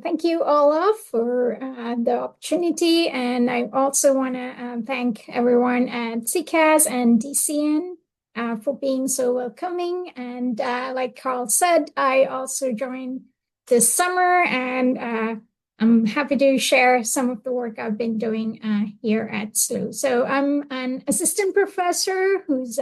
Thank you, Olaf, for the opportunity. And I also want to thank everyone at CCAS and DCN for being so welcoming. And like Carl said, I also joined this summer, and I'm happy to share some of the work I've been doing here at SLU. So I'm an assistant professor who's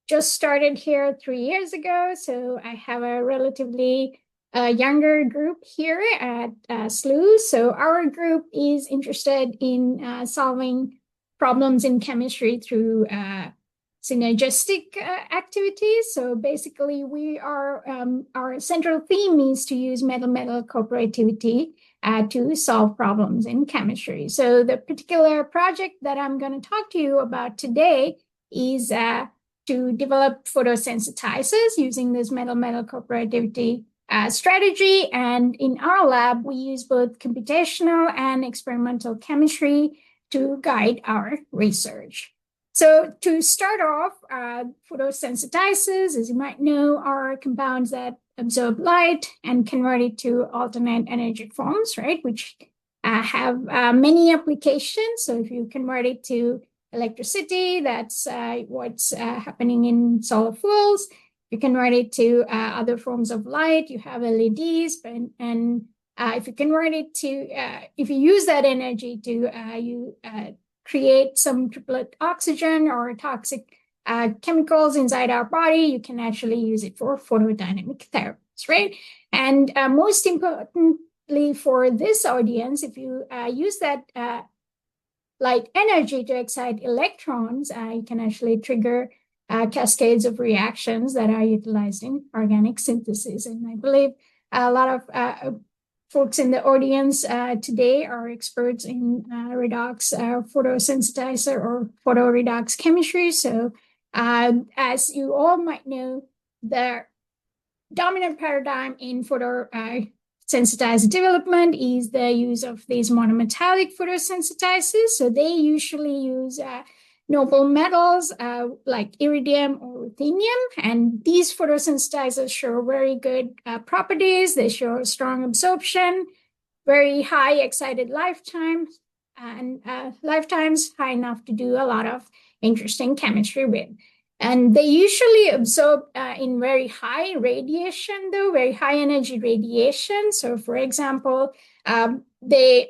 just started here 3 years ago. So I have a relatively younger group here at SLU. So our group is interested in solving problems in chemistry through synergistic activities. So basically, our central theme is to use metal-metal cooperativity to solve problems in chemistry. So the particular project that I'm going to talk to you about today is to develop photosensitizers using this metal-metal cooperativity strategy. And in our lab, we use both computational and experimental chemistry to guide our research. So to start off, photosensitizers, as you might know, are compounds that absorb light and convert it to alternate energy forms, right? Which have many applications. So if you convert it to electricity, that's what's happening in solar fuels. You can convert it to other forms of light. You have LEDs, and if you convert it to, if you use that energy to create some triplet oxygen or toxic chemicals inside our body, you can actually use it for photodynamic therapies, right? And most importantly for this audience, if you use that light energy to excite electrons, you can actually trigger cascades of reactions that are utilized in organic synthesis. And I believe a lot of folks in the audience today are experts in redox photosensitizer or photoredox chemistry. So as you all might know, the dominant paradigm in photosensitizer development is the use of these monometallic photosensitizers. So they usually use noble metals like iridium or ruthenium. And these photosensitizers show very good properties. They show strong absorption, very high excited lifetimes, and lifetimes high enough to do a lot of interesting chemistry with. And they usually absorb in very high radiation, though, very high energy radiation. So for example, they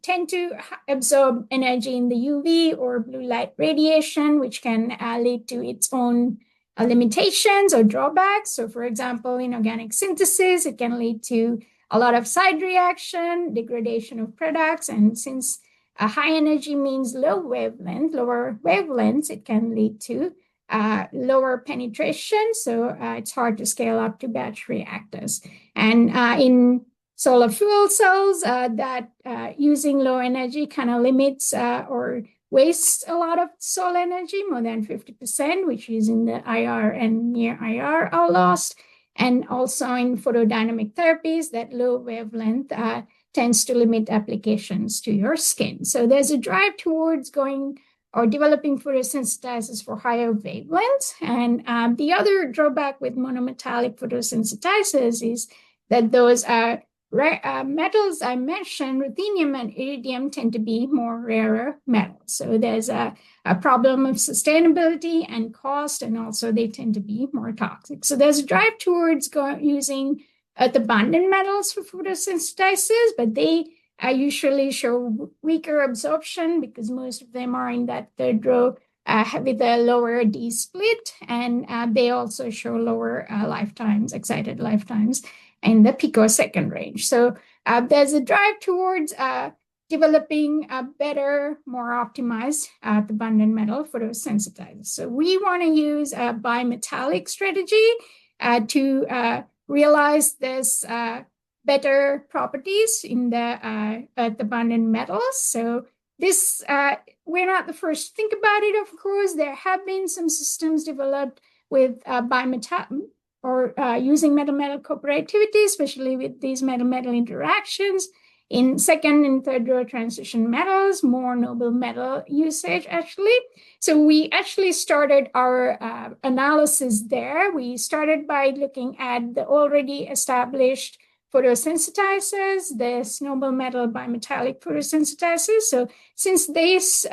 tend to absorb energy in the UV or blue light radiation, which can lead to its own limitations or drawbacks. So for example, in organic synthesis, it can lead to a lot of side reaction, degradation of products. And since high energy means lower wavelengths, it can lead to lower penetration. So it's hard to scale up to batch reactors. And in solar fuel cells, that using low energy kind of limits or wastes a lot of solar energy, more than 50%, which is in the IR and near IR are lost. And also in photodynamic therapies, that low wavelength tends to limit applications to your skin. So there's a drive towards going or developing photosensitizers for higher wavelengths. And the other drawback with monometallic photosensitizers is that those metals I mentioned, ruthenium and iridium, tend to be more rarer metals. So there's a problem of sustainability and cost, and also they tend to be more toxic. So there's a drive towards using the abundant metals for photosensitizers, but they usually show weaker absorption because most of them are in that third row with a lower D split, and they also show lower lifetimes, excited lifetimes in the picosecond range. So there's a drive towards developing a better, more optimized abundant metal photosensitizers. So we want to use a bimetallic strategy to realize this better properties in the abundant metals. So this, we're not the first to think about it, of course. There have been some systems developed with bimetal or using metal-metal cooperativity, especially with these metal-metal interactions in second and third row transition metals, more noble metal usage, actually. So we actually started our analysis there. We started by looking at the already established photosensitizers, the noble metal bimetallic photosensitizers. So since these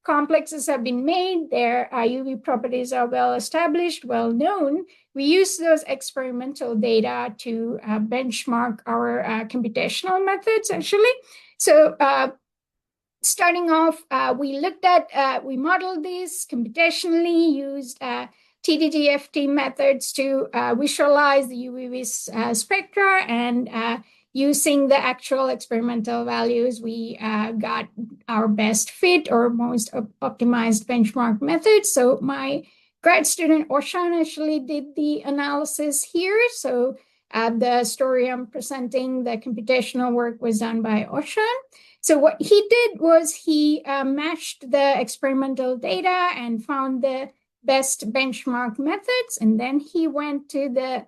complexes have been made, their UV properties are well established, well known, we use those experimental data to benchmark our computational methods, actually. So starting off, we modeled these computationally, used TDT-FT methods to visualize the UV spectra, and using the actual experimental values, we got our best fit or most optimized benchmark method. So my grad student, Oshan, actually did the analysis here. So the story I'm presenting, the computational work was done by Oshan. So what he did was he matched the experimental data and found the best benchmark methods. And then he went to the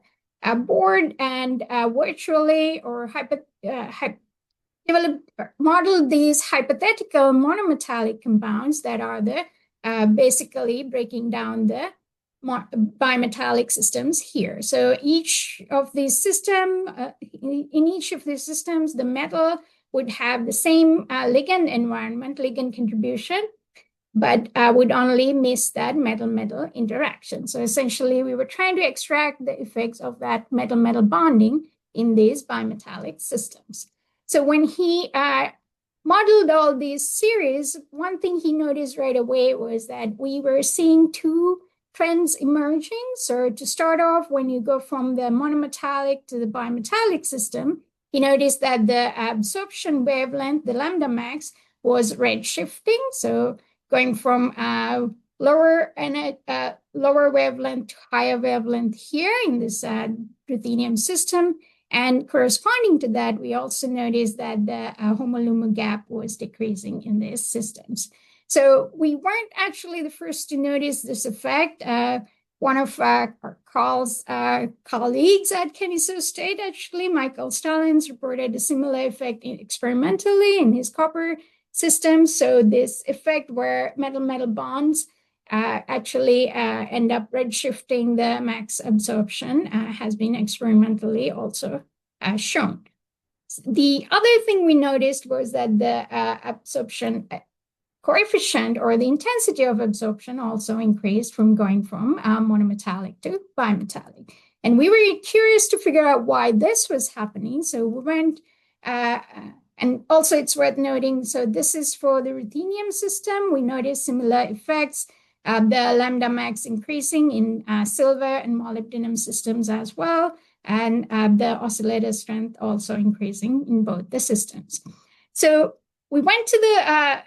board and virtually or modeled these hypothetical monometallic compounds that are the basically breaking down the bimetallic systems here. So each of these systems, in each of these systems, the metal would have the same ligand environment, ligand contribution, but would only miss that metal-metal interaction. So essentially, we were trying to extract the effects of that metal-metal bonding in these bimetallic systems. So when he modeled all these series, one thing he noticed right away was that we were seeing two trends emerging. So to start off, when you go from the monometallic to the bimetallic system, he noticed that the absorption wavelength, the lambda max, was redshifting. So going from lower wavelength to higher wavelength here in this ruthenium system. And corresponding to that, we also noticed that the HOMO-LUMO gap was decreasing in these systems. So we weren't actually the first to notice this effect. One of Carl's colleagues at Kennesaw State, actually, Michael Stallings, reported a similar effect experimentally in his copper system. So this effect where metal-metal bonds actually end up redshifting the max absorption has been experimentally also shown. The other thing we noticed was that the absorption coefficient or the intensity of absorption also increased from going from monometallic to bimetallic. And we were curious to figure out why this was happening. So we went, and also it's worth noting, so this is for the ruthenium system. We noticed similar effects, the lambda max increasing in silver and molybdenum systems as well, and the oscillator strength also increasing in both the systems. So we went to the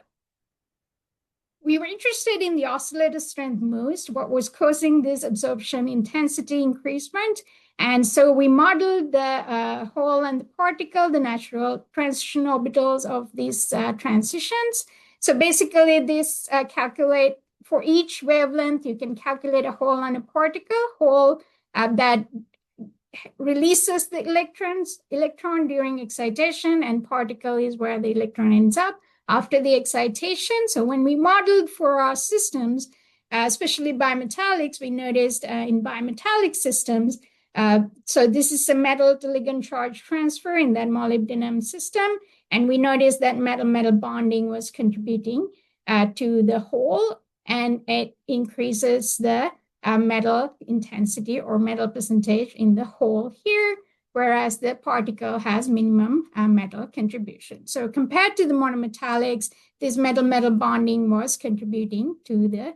we were interested in the oscillator strength most, what was causing this absorption intensity increasement. And so we modeled the hole and the particle, the natural transition orbitals of these transitions. So basically this calculate for each wavelength, you can calculate a hole and a particle, hole that releases the electron during excitation, and particle is where the electron ends up after the excitation. So when we modeled for our systems, especially bimetallics, we noticed in bimetallic systems, so this is a metal to ligand charge transfer in that molybdenum system. And we noticed that metal-metal bonding was contributing to the hole, and it increases the metal intensity or metal percentage in the hole here, whereas the particle has minimum metal contribution. So compared to the monometallics, this metal-metal bonding was contributing to the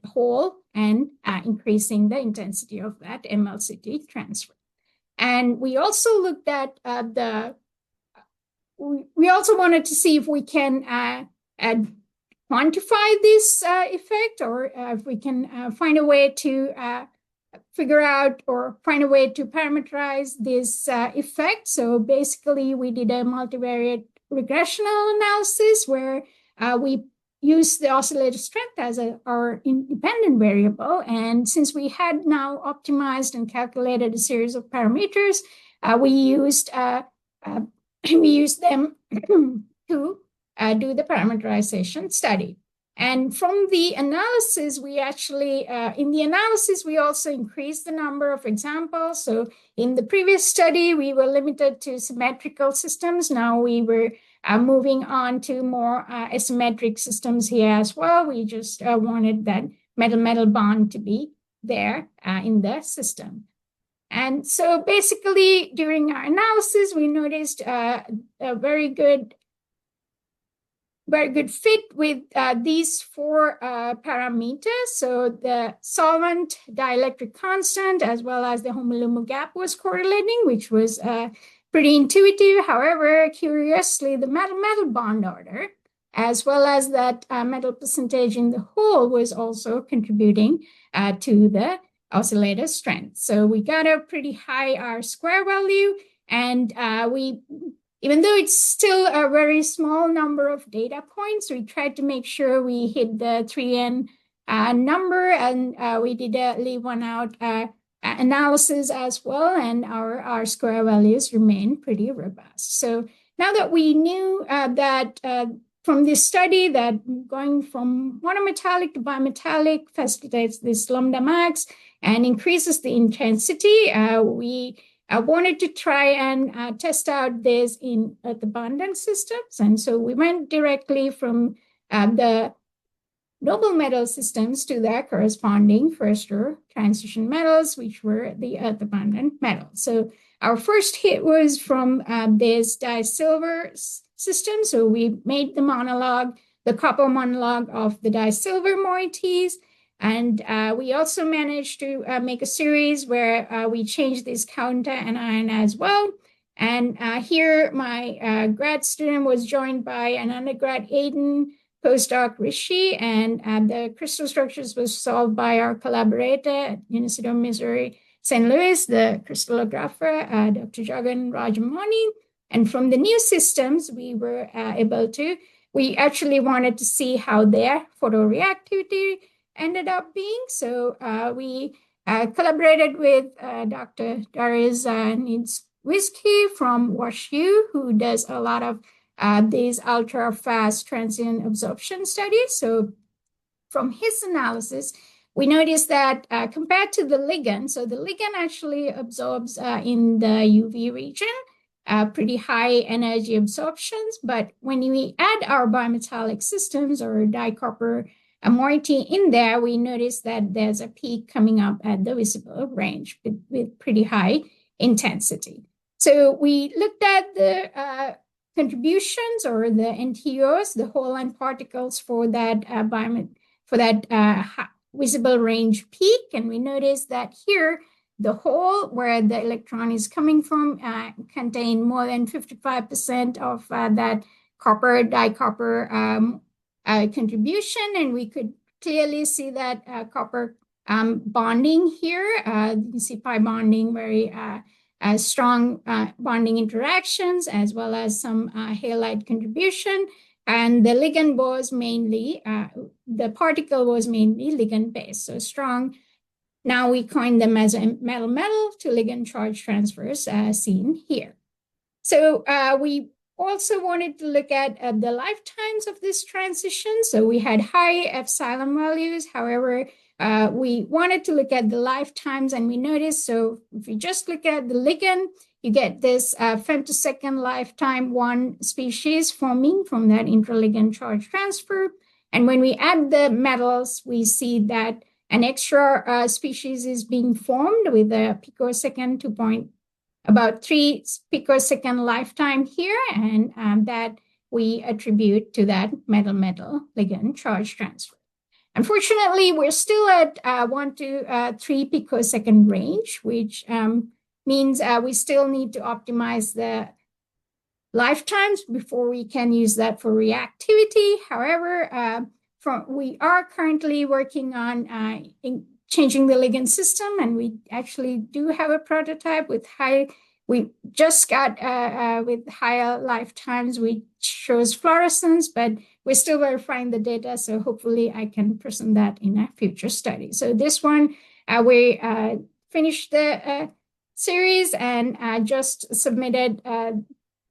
hole and increasing the intensity of that MLCT transfer. And we also looked at we also wanted to see if we can quantify this effect, or if we can find a way to figure out or find a way to parameterize this effect. So basically, we did a multivariate regressional analysis where we used the oscillator strength as our independent variable. And since we had now optimized and calculated a series of parameters, we used them to do the parameterization study. And from the analysis, we actually, in the analysis, we also increased the number of examples. So in the previous study, we were limited to symmetrical systems. Now we were moving on to more asymmetric systems here as well. We just wanted that metal-metal bond to be there in the system. And so basically, during our analysis, we noticed a very good fit with these four parameters. So the solvent dielectric constant, as well as the homo-lumo gap was correlating, which was pretty intuitive. However, curiously, the metal-metal bond order, as well as that metal percentage in the hole, was also contributing to the oscillator strength. So we got a pretty high R-square value, and even though it's still a very small number of data points, we tried to make sure we hit the 3N number, and we did a leave one out analysis as well, and our R-square values remain pretty robust. So now that we knew that from this study that going from monometallic to bimetallic facilitates this lambda max and increases the intensity, we I wanted to try and test out this in the abundant systems. And so we went directly from the noble metal systems to their corresponding first-order transition metals, which were the earth abundant metals. So our first hit was from this disilver system. So we made the monologue, the copper monologue of the disilver moieties. And we also managed to make a series where we changed this counter anion as well. And here my grad student was joined by an undergrad Aiden, postdoc Rishi, and the crystal structures was solved by our collaborator at University of Missouri, St. Louis, the crystallographer, Dr. Jagan Rajamani. And from the new systems, we were we actually wanted to see how their photoreactivity ended up being. So we collaborated with Dr. Darius Nitswisky from WashU, who does a lot of these ultra-fast transient absorption studies. So from his analysis, we noticed that compared to the ligand, so the ligand actually absorbs in the UV region, pretty high energy absorptions. But when we add our bimetallic systems or dicopper moiety in there, we notice that there's a peak coming up at the visible range with pretty high intensity. So we looked at the contributions or the NTOs, the whole length particles for that visible range peak, and we noticed that here the hole where the electron is coming from contain more than 55% of that copper dicopper contribution, and we could clearly see that copper bonding here. You can see pi bonding, very strong bonding interactions, as well as some halide contribution. And the ligand was mainly, the particle was mainly ligand-based, so strong. Now we coin them as a metal-metal to ligand charge transfers seen here. So we also wanted to look at the lifetimes of this transition. So we had high epsilon values. However, we wanted to look at the lifetimes, and we noticed, so if you just look at the ligand, you get this femtosecond lifetime one species forming from that intraligand charge transfer. And when we add the metals, we see that an extra species is being formed with a picosecond about 3 picosecond lifetime here, and that we attribute to that metal-metal ligand charge transfer. Unfortunately, we're still at 1 to 3 picosecond range, which means we still need to optimize the lifetimes before we can use that for reactivity. However, we are currently working on changing the ligand system, and we actually do have a prototype with we just got with higher lifetimes, which shows fluorescence, but we're still verifying the data, so hopefully I can present that in a future study. So this one, we finished the series and just submitted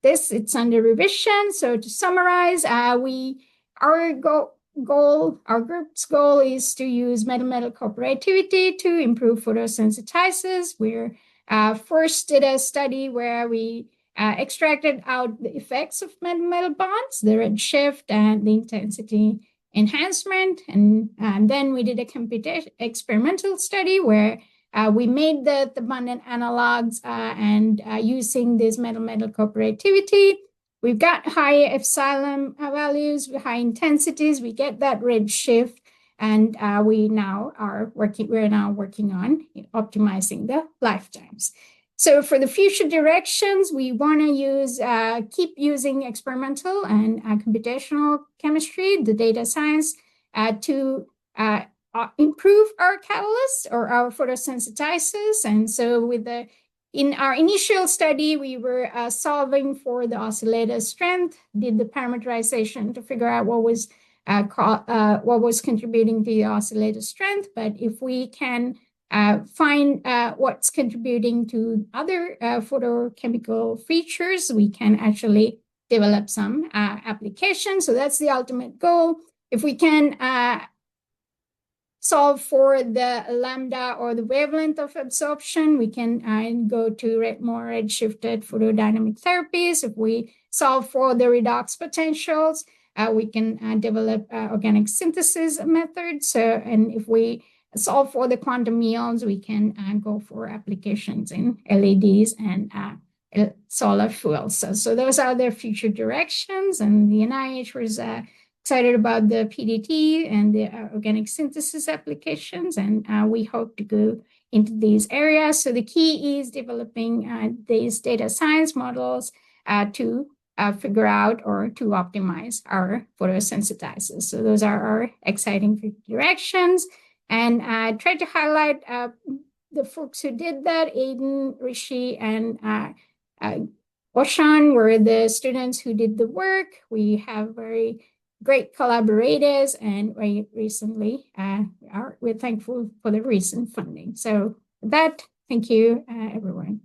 this. It's under revision. So to summarize, our goal goal, our group's goal is to use metal-metal cooperativity to improve photosensitizers. We're first did a study where we extracted out the effects of metal-metal bonds, the redshift and the intensity enhancement. And then we did a experimental study where we made the abundant analogs and using this metal-metal cooperativity, we've got high epsilon values, high intensities. We get that redshift, and we're now working on optimizing the lifetimes. So for the future directions, we want to keep using experimental and computational chemistry, the data science, to improve our catalysts or our photosensitizers. And so in our initial study, we were solving for the oscillator strength, did the parameterization to figure out what was contributing to the oscillator strength. But if we can find what's contributing to other photochemical features, we can actually develop some applications. So that's the ultimate goal. If we can solve for the lambda or the wavelength of absorption, we can go to more redshifted photodynamic therapies. If we solve for the redox potentials, we can develop organic synthesis methods. And if we solve for the quantum ions, we can go for applications in LEDs and solar fuels. So those are their future directions. And the NIH was excited about the PDT and the organic synthesis applications, and we hope to go into these areas. So the key is developing these data science models to figure out or to optimize our photosensitizers. So those are our exciting directions. And I tried to highlight the folks who did that. Aiden, Rishi, and Oshan were the students who did the work. We have very great collaborators, and we're thankful for the recent funding. So with that, thank you, everyone.